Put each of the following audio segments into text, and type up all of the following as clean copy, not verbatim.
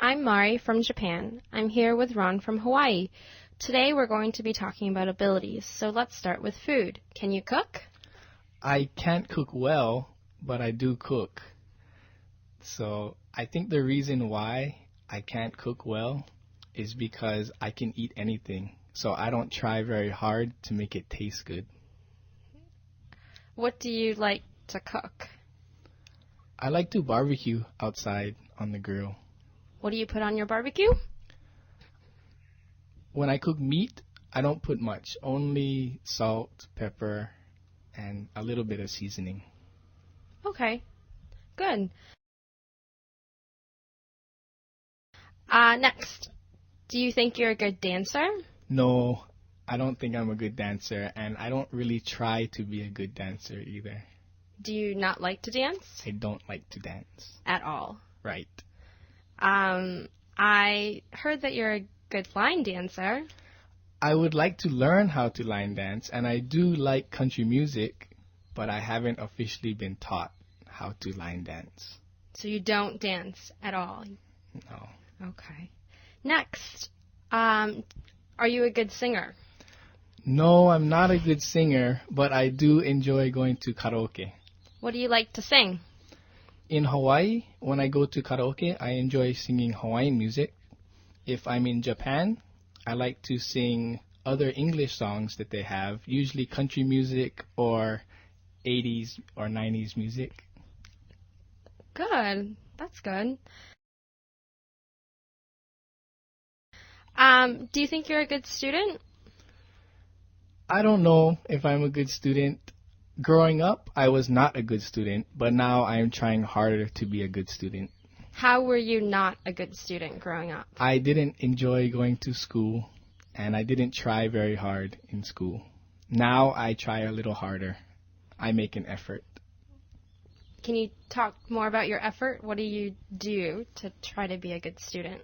I'm Mari from Japan. I'm here with Ron from Hawaii. Today we're going to be talking about abilities, so let's start with food. Can you cook? I can't cook well, but I do cook. So I think the reason why I can't cook well is because I can eat anything. So I don't try very hard to make it taste good. What do you like to cook? I like to barbecue outside on the grill. What do you put on your barbecue? When I cook meat, I don't put much, only salt, pepper, and a little bit of seasoning. Okay, good. Next, do you think you're a good dancer? No, I don't think I'm a good dancer, and I don't really try to be a good dancer either. Do you not like to dance? I don't like to dance. At all. Right. I heard that you're a good line dancer. I would like to learn how to line dance, and I do like country music, but I haven't officially been taught how to line dance. So you don't dance at all? No. Okay. Next, are you a good singer? No, I'm not a good singer, but I do enjoy going to karaoke. What do you like to sing? In Hawaii, when I go to karaoke, I enjoy singing Hawaiian music. If I'm in Japan, I like to sing other English songs that they have, usually country music or 80s or 90s music. Good. That's good. Do you think you're a good student? I don't know if I'm a good student. Growing up, I was not a good student, but now I am trying harder to be a good student. How were you not a good student growing up? I didn't enjoy going to school, and I didn't try very hard in school. Now I try a little harder. I make an effort. Can you talk more about your effort? What do you do to try to be a good student?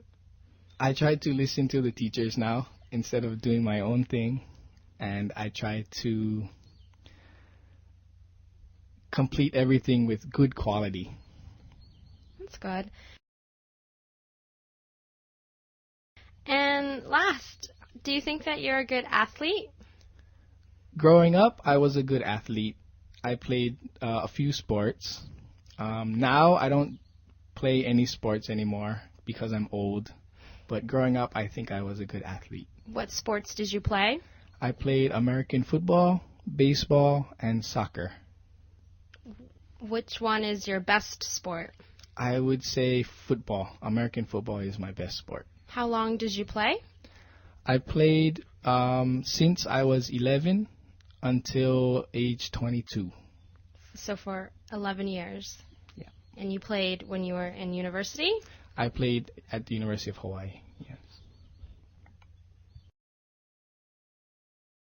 I try to listen to the teachers now instead of doing my own thing, and I try to complete everything with good quality. That's good. And last, do you think that you're a good athlete? Growing up, I was a good athlete. I played a few sports. Now I don't play any sports anymore because I'm old. But growing up, I think I was a good athlete. What sports did you play? I played American football, baseball, and soccer. Which one is your best sport? I would say football. American football is my best sport. How long did you play? I played since I was 11 until age 22. So for 11 years. Yeah. And you played when you were in university? I played at the University of Hawaii.